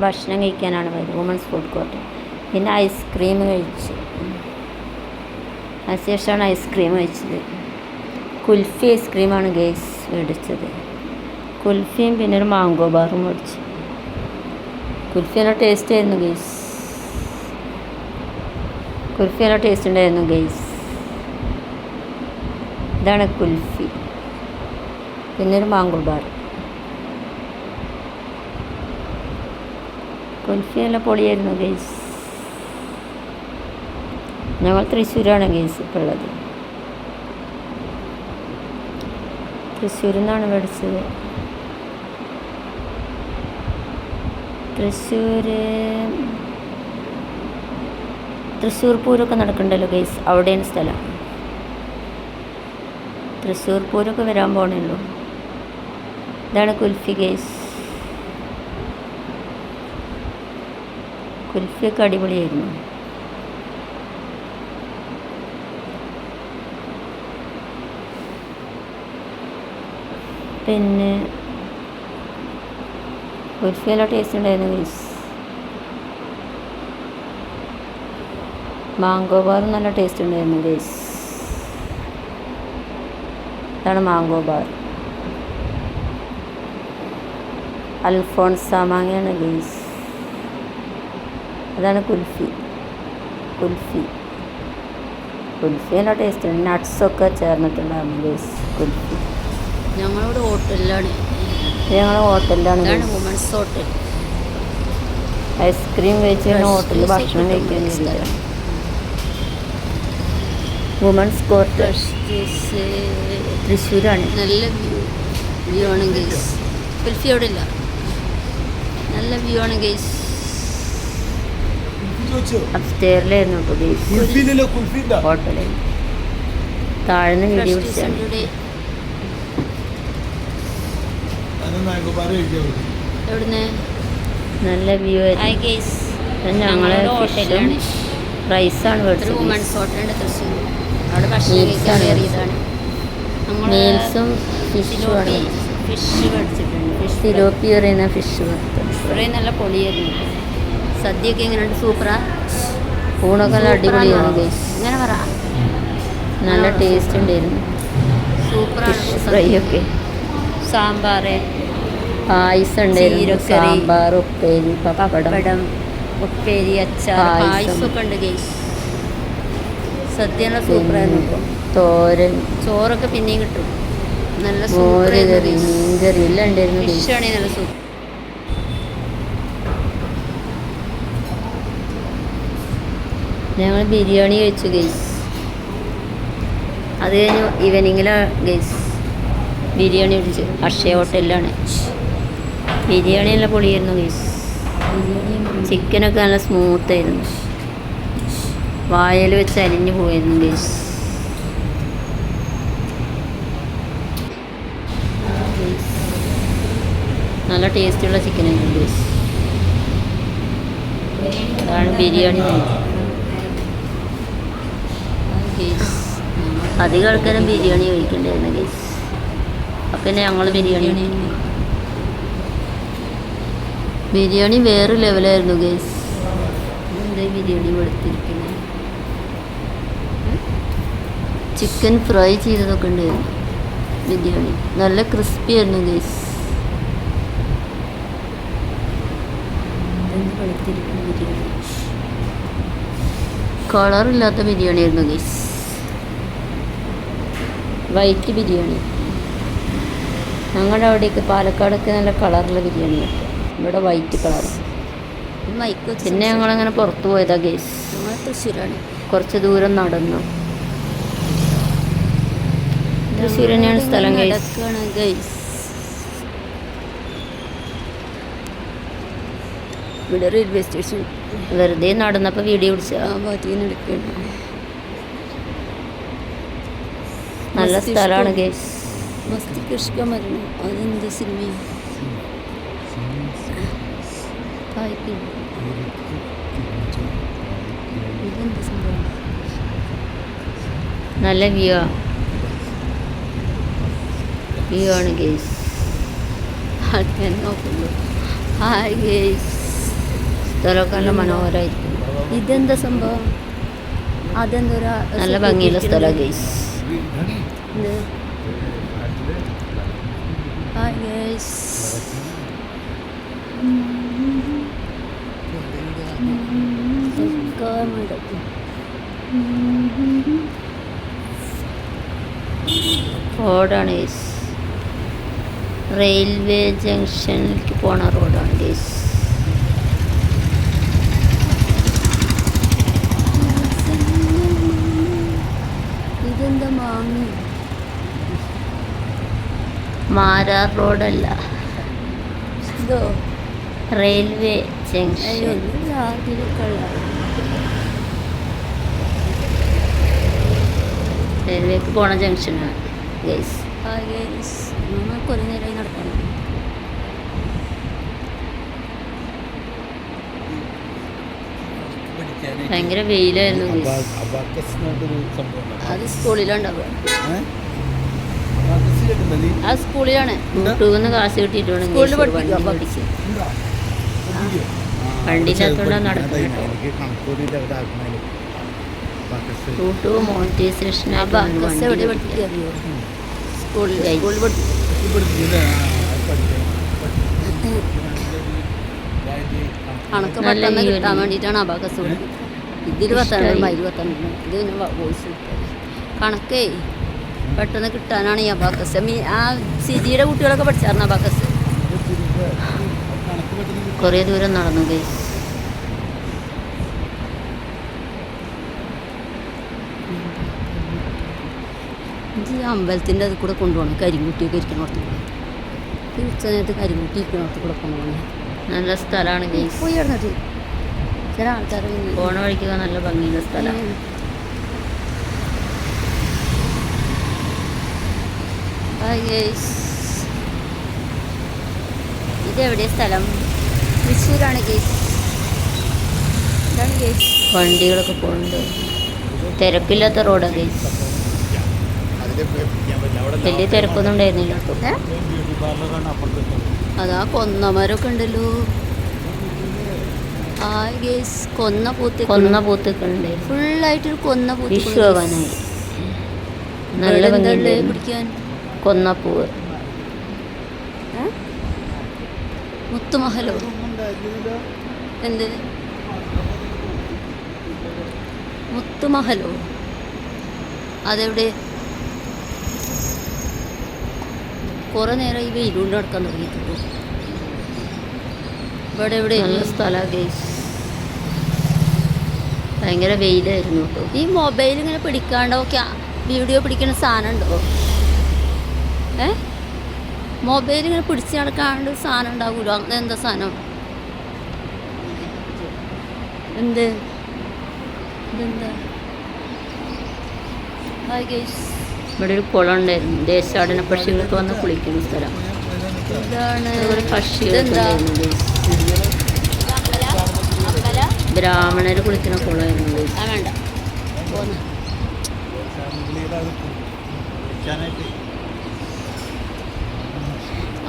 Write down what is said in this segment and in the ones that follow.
ഭക്ഷണം കഴിക്കാനാണ് പോയത്, വുമൺസ് ഫുഡ് കോർട്ട്. പിന്നെ ഐസ്ക്രീം കഴിച്ചു. അതിനുശേഷമാണ് ഐസ്ക്രീം കഴിച്ചത്. കുൽഫി ഐസ്ക്രീമാണ് ഗേസ് മേടിച്ചത്. കുൽഫിയും പിന്നെ ഒരു മാംഗോ ബാറും മേടിച്ചു. കുൽഫി നല്ല ടേസ്റ്റ് ആയിരുന്നു ഗേസ്. കുൽഫി നല്ല ടേസ്റ്റ് ഉണ്ടായിരുന്നു ഗേസ്. ഇതാണ് കുൽഫി. പിന്നെ ഒരു മാംഗോ ബാർ. കുൽഫി നല്ല പൊളിയായിരുന്നു ഗേസ്. ഞങ്ങൾ തൃശ്ശൂരാണ് ഗേസ് ഇപ്പോൾ ഉള്ളത്. തൃശ്ശൂരിൽ നിന്നാണ് മേടിച്ചത്. തൃശ്ശൂർ പൂരമൊക്കെ നടക്കണ്ടല്ലോ ഗേസ്, അവിടെയാണ് സ്ഥലം. തൃശ്ശൂർ പൂരമൊക്കെ വരാൻ പോകണല്ലോ. ഇതാണ് കുൽഫി ഗേസ്. കുൽഫിയൊക്കെ അടിപൊളിയായിരുന്നു. പിന്നെ കുൽഫി നല്ല ടേസ്റ്റ് ഉണ്ടായിരുന്നു ഗേസ്. മാംഗോ ബാറും നല്ല ടേസ്റ്റ് ഉണ്ടായിരുന്നു ഗേസ്. ഇതാണ് മാംഗോ ബാർ. അൽഫോൺസ മാങ്ങയാണ് ഗേസ്. അതാണ് കുൽഫി. കുൽഫി നല്ല ടേസ്റ്റ് ഉണ്ട്. നട്ട്സൊക്കെ ചേർന്നിട്ടുണ്ടായിരുന്നു ഗേസ് കുൽഫി. ഞങ്ങളിവിടെ ഹോട്ടലിലാണ്. ഞങ്ങൾ ഹോട്ടലിലാണ്, വുമൺസ് ഹോട്ടൽ. ഐസ്ക്രീം കഴിച്ച് ഹോട്ടലിൽ ഭക്ഷണം കഴിക്കാൻ വേണ്ടിയിട്ടാണ്. വുമൺസ് കോർട്ട് തൃശ്ശൂരാണ്. നല്ല വ്യൂ ആണ് ഗേസ്. കുൽഫി അവിടെ ഇല്ല. നല്ല വ്യൂ ആണ് ഗേസ്. അപ്സ്റ്റെയറിലായിരുന്നു കേട്ടോ ഗേസ് ഹോട്ടലിൽ. താഴ്ന്ന് വീഡിയോ പിടിച്ചാണ്. എവിടുന്ന് നല്ല വ്യൂ ആയിരുന്നു. ഞങ്ങളെ ഫിഷും റൈസാണ് മേടിച്ചത്. വുമൺസ് ഹോട്ടലുണ്ട് തൃശ്ശൂർ. അവിടെ ഭക്ഷണം കഴിക്കാൻ കയറിയതാണ്. മീൽസും ഫിഷുമാണ്. ഫിഷ് മേടിച്ചിട്ടുണ്ട്. തിലോപ്പി പറയുന്ന ഫിഷ് കുറേ നല്ല പൊളിയായിരുന്നു. സദ്യയൊക്കെ എങ്ങനെയുണ്ട്? സൂപ്പറാ. ഊണൊക്കെ നല്ല അടിപൊളിയാണ് ഗൈസ്. ഇങ്ങനെ പറ. നല്ല ടേസ്റ്റ് ഉണ്ടായിരുന്നു. സൂപ്പറാണ്. ഫിഷ് ഫ്രൈ ഒക്കെ, സാമ്പാർ, പായസം ഉണ്ടായിരുന്നു, സാമ്പാർ, ഉപ്പേരി, പപ്പടം, ഉപ്പേരി, അച്ചാർ, പായസമൊക്കെ ഉണ്ട് ഗൈസ്. സദ്യ സൂപ്പറായിരുന്നു. തോരൻ, ചോറൊക്കെ പിന്നെയും കിട്ടും. നല്ല മോര് കറി, മീൻ കറി എല്ലാം ഉണ്ടായിരുന്നു. ഫിഷാണെങ്കിൽ നല്ല സൂപ്പർ. ഞങ്ങൾ ബിരിയാണി കഴിച്ചു ഗൈസ്. അത് കഴിഞ്ഞ് ഈവനിങ്ങിലാണ് ഗൈസ് ബിരിയാണി കഴിച്ചു. അക്ഷയ ഹോട്ടലിലാണ്. ബിരിയാണി നല്ല പൊളിയായിരുന്നു ഗൈസ്. ചിക്കനൊക്കെ നല്ല സ്മൂത്തായിരുന്നു. വായൽ വെച്ച് അരിഞ്ഞു പോയിരുന്നു ഗൈസ്. നല്ല ടേസ്റ്റുള്ള ചിക്കനായിരുന്നു ഗൈസ്. അതാണ് ബിരിയാണി. അധികം ആൾക്കാരും ബിരിയാണി കഴിക്കണ്ടായിരുന്നു ഗൈസ്. അപ്പം പിന്നെ ഞങ്ങൾ ബിരിയാണി വേറെ ലെവലായിരുന്നു ഗൈസ്. എന്താ ബിരിയാണി വെളുത്തിരിക്കുന്നത്? ചിക്കൻ ഫ്രൈ ചെയ്തതൊക്കെ ഉണ്ടായിരുന്നു ബിരിയാണി. നല്ല ക്രിസ്പി ആയിരുന്നു ഗൈസ്. വെളുത്തിരിക്കുന്ന ബിരിയാണി, കളറില്ലാത്ത ബിരിയാണി ആയിരുന്നു ഗൈസ്. വൈറ്റ് ബിരിയാണി. ഞങ്ങളുടെ അവിടെയൊക്കെ പാലക്കാടൊക്കെ നല്ല കളറുള്ള ബിരിയാണി കിട്ടും. ഇവിടെ വൈറ്റ് കളർ. പിന്നെ ഞങ്ങളങ്ങനെ പുറത്ത് പോയതാ ഗൈസ്. തൃശ്ശൂരാണ്. കുറച്ച് ദൂരം നടന്നു. തൃശ്ശൂർ തന്നെയാണ് സ്ഥലം ഗൈസ്. ഇവിടെ റെയിൽവേ സ്റ്റേഷൻ. വെറുതെ നടന്നപ്പോൾ വീഡിയോ പിടിച്ച എടുക്കുകയാണ്. നല്ല സ്ഥലമാണ് ഗൈസ്. മസ്തിഷ്ക മരണം. അതെന്ത് സിനിമയാണ്? ഇതെന്ത് സംഭവം? നല്ല വ്യൂ ആണ് ഗൈസ്. ആൾക്കാർ നോക്കുള്ളൂ. Hi guys. സ്ഥലമൊക്കെ നല്ല മനോഹരമായിരിക്കും. ഇതെന്താ സംഭവം? അതെന്തൊരു നല്ല ഭംഗിയുള്ള സ്ഥലമാണ് ഗൈസ്. റോഡാണ് ഗൈസ്. റെയിൽവേ ജംഗ്ഷനിലേക്ക് പോണ റോഡാണ് ഗൈസ്. ഇതെന്താ മാമി? മാരാർ റോഡല്ല, ഇതോ റെയിൽവേ ജംഗ്ഷൻ. റെയിൽവേക്ക് പോണ ജംഗ്ഷനാണ് ഗൈസ്. കുറേ നേരമായി നടക്കണം. ഭയങ്കര വെയിലായിരുന്നു ഗൈസ്. അത് സ്കൂളിലുണ്ടാവുക. ആ സ്കൂളിലാണ്. യൂട്യൂബിൽ കാശ് കിട്ടിയിട്ടാണ് സ്കൂളിൽ വണ്ടി പഠിപ്പിക്കുക. പഠിക്കുക. വണ്ടിയില്ലാത്തതുകൊണ്ടാണ് നടക്കുന്നത്. യൂട്യൂബ് മോണിറ്റൈസേഷൻ അബാക്കസ് എവിടെ പഠിപ്പിക്കുക അറിയോ? സ്കൂളിൽ കണക്ക് പെട്ടെന്ന് കിട്ടാൻ വേണ്ടിയിട്ടാണ് അബാക്കസ് പഠിക്കുന്നത്. ഇതിൽ 10 മൈൽ 10 ഇത് പിന്നെ വോയിസ് കണക്കേ പെട്ടെന്ന് കിട്ടാനാണ് ഈ അബാക്കസ്. ആ സിജിയുടെ കുട്ടികളൊക്കെ പഠിച്ചായിരുന്നു അബാക്കസ്. കുറേ ദൂരം നടന്നു ഗൈസ്. ഇത് അമ്പലത്തിൻ്റെ അതിൽ കൂടെ കൊണ്ടുപോകണം. കരിങ്കുട്ടിയൊക്കെ ഇരിക്കണോടത്ത് കൂടെ. ഈ ഉച്ച നേരത്ത് കരിങ്കുട്ടി ഇരിക്കണോടത്ത് കൂടെ കൊണ്ടുപോകണം. നല്ല സ്ഥലമാണ് ഗൈസ്. പോയി ഇടന്നിട്ട് ചില ആൾക്കാർ പോണ വഴിക്കുക നല്ല ഭംഗിയുള്ള സ്ഥലമാണ്. ഇതെവിടെയാ സ്ഥലം? തൃശ്ശൂരാണ് ഗേസ്. ഇതാണ് ഗേസ്. വണ്ടികളൊക്കെ പോകുന്നുണ്ട്. തിരക്കില്ലാത്ത റോഡാണ് ഗൈസ്. വലിയ തിരക്കൊന്നും ഉണ്ടായിരുന്നില്ല കേട്ടോ. അതാ കൊന്നമരമൊക്കെ ഉണ്ടല്ലോ. ആ ഗേസ് കൊന്ന പൂത്തൊക്കെ ഉണ്ട്. ഫുള്ളായിട്ടൊരു കൊന്ന പൂത്ത്. വിഷു ആവാനായി. നല്ല ഭംഗിയുണ്ട് പിടിക്കാൻ. കൊന്നപ്പൂവ്. മുത്തുമഹലോ എന്ത്? മുത്തുമഹലോ അതെവിടെ? കുറേ നേരം ഈ വെയിലുകൊണ്ട് നടക്കാൻ തുടങ്ങിയിട്ടുള്ളൂ. ഇവിടെ എവിടെ? നല്ല സ്ഥലമാണ് ഗൈസ്. ഭയങ്കര വെയിലായിരുന്നു കേട്ടോ. ഈ മൊബൈൽ ഇങ്ങനെ പിടിക്കാണ്ടോ? വീഡിയോ പിടിക്കുന്ന സാധനം ഉണ്ടോ? മൊബൈൽ ഇങ്ങനെ പിടിച്ച് നടക്കാണ്ട് സാധനം ഉണ്ടാവുമല്ലോ. അങ്ങനെ എന്താ സാധനം? എന്ത്? ഇതെന്താ? ഇവിടെ ഒരു കുളം ഉണ്ടായിരുന്നു. ദേശാടന പക്ഷികൾക്ക് വന്ന് കുളിക്കുന്ന സ്ഥലം. ഇതാണ് ഒരു പക്ഷികളൊക്കെ ബ്രാഹ്മണര് കുളിക്കുന്ന കുളമായിരുന്നു. വേണ്ട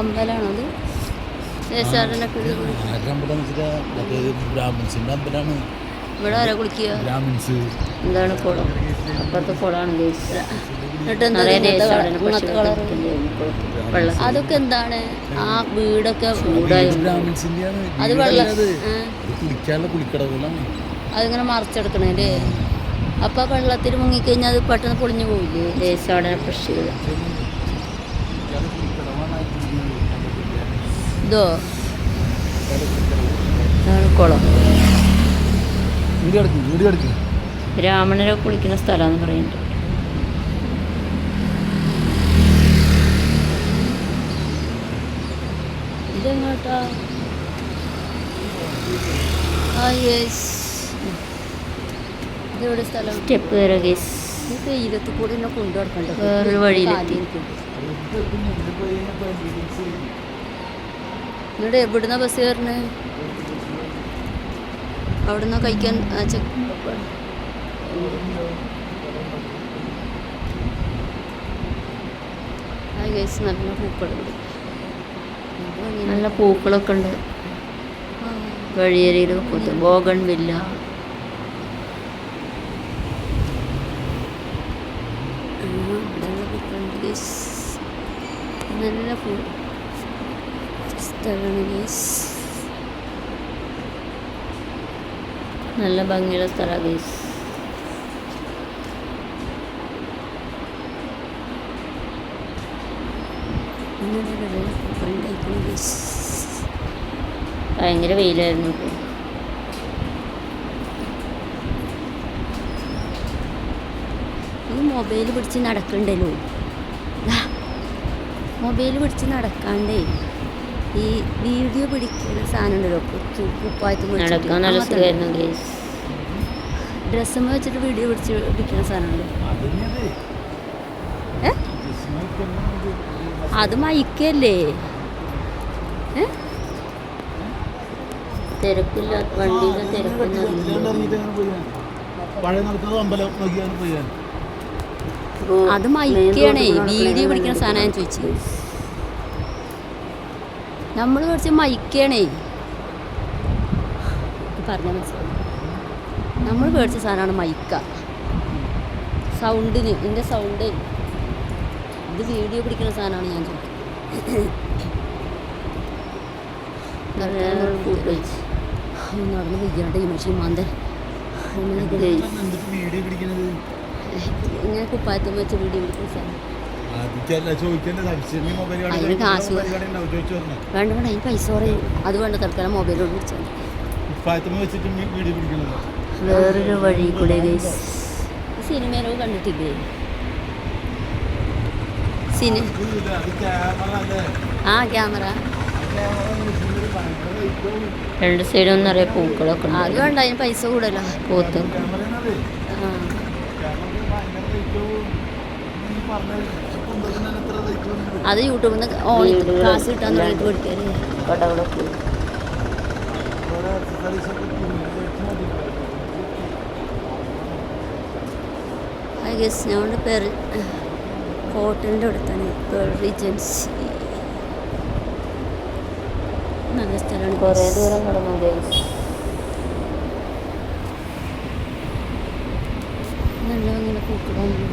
അമ്പലമാണോ അത്? ദേശാടന ഇവിടെ ആരാ കുളിക്കുക? എന്താണ് കുളം? അപ്പുറത്തെ കുളമാണ് ഗൈസ്. അതൊക്കെ എന്താണ്? ആ വീടൊക്കെ ചൂടായി. അത് വെള്ളം അതിങ്ങനെ മറച്ചെടുക്കണേ. അപ്പൊ വെള്ളത്തിൽ മുങ്ങിക്കഴിഞ്ഞാൽ അത് പെട്ടെന്ന് പൊളിഞ്ഞു പോവില്ലേ? ദേശാടന പക്ഷികൾ. ഇതോ കുളം. വീഡിയോ എടുക്കും. ബ്രാഹ്മണരെ കുളിക്കുന്ന സ്ഥലമാണെന്ന് പറയുന്നുണ്ട്. ഇതെങ്ങോട്ടാ? ഇതെവിടെ സ്ഥലം? സ്റ്റെപ്പ് കയറുക ഗൈസ്. ഈ വെയിലത്ത് കൂടെ എന്നെ കൊണ്ടു നടക്കണ്ട. വേറൊരു വഴിയിലെത്തി. എന്നിട്ട് എവിടുന്ന ബസ് കയറണേ? അവിടുന്ന് കഴിക്കാൻ നല്ല പൂക്കളുണ്ട്. നല്ല പൂക്കളൊക്കെ ഉണ്ട്. വഴിയരിയിൽ പൂത്ത് ബോഗൺ വില്ല. നല്ല സ്ഥലമാണ് ഗൈസ്. നല്ല ഭംഗിയുള്ള സ്ഥലമാണ് ഗൈസ്. ഭയങ്കര വെയിലായിരുന്നു ഇപ്പോൾ. ഈ മൊബൈൽ പിടിച്ച് നടക്കണ്ടല്ലോ, മൊബൈൽ പിടിച്ച് നടക്കാണ്ടേ ഈ വീഡിയോ പിടിക്കുന്ന സാധനം ഉണ്ടല്ലോ, നടക്കാൻ നല്ല സുഖമായിരുന്നു ഗൈസ്. ഡ്രസ്സുമ്മ വെച്ചിട്ട് വീഡിയോ പിടിക്കുന്ന സാധനമുണ്ട്. അത് മയക്കല്ലേ? തിരക്കില്ല, വണ്ടിയിൽ തിരക്കൊന്നും. അത് മയക്കണേ, വീഡിയോ പിടിക്കുന്ന സാധനം ഞാൻ ചോദിച്ചു. നമ്മൾ കുറച്ച് മയക്കണേ, പറഞ്ഞ മനസ്സിലായി. നമ്മൾ മേടിച്ച സാധനമാണ് മൈക്ക. സൗണ്ടിന്, എൻ്റെ സൗണ്ട് ഇത് വീഡിയോ പിടിക്കുന്ന സാധനമാണ് ഞാൻ ചോദിക്കുന്നത്. നടന്ന് വയ്യാണ്ട് ഈ മനുഷ്യൻ മാന്തൻ ഇങ്ങനെ കുപ്പായത്തും വെച്ച് വീഡിയോ പിടിക്കുന്ന സാധനം. അതിന് കാശ് വേണ്ട വേണ്ട, അതിന് പൈസ പറയും. അത് വേണ്ട, തൽക്കാലം മൊബൈലോട് പിടിച്ചാൽ വേറൊരു വഴി കൂടെ സിനിമയിലോ കണ്ടിട്ടില്ലേ? ആ ക്യാമറ രണ്ട് സൈഡും നിറയെ പൂക്കളൊക്കെ ഉണ്ട്. അത് വേണ്ട, അതിന് പൈസ കൂടുതല. പൂത്ത് അത് യൂട്യൂബിൽ നിന്ന് ക്ലാസ് കിട്ടാൻ തുടങ്ങിയിട്ട് പഠിക്കാറ്. കടകളൊക്കെ ഞങ്ങളുടെ പേര് ഹോട്ടലിൻ്റെ അടുത്താണ് റീജൻസി. നല്ല സ്ഥലമാണ്. കുറേ ദൂരം കടന്നു ഗൈസ്. നല്ല ഇങ്ങനെ പൂക്കളാണ്.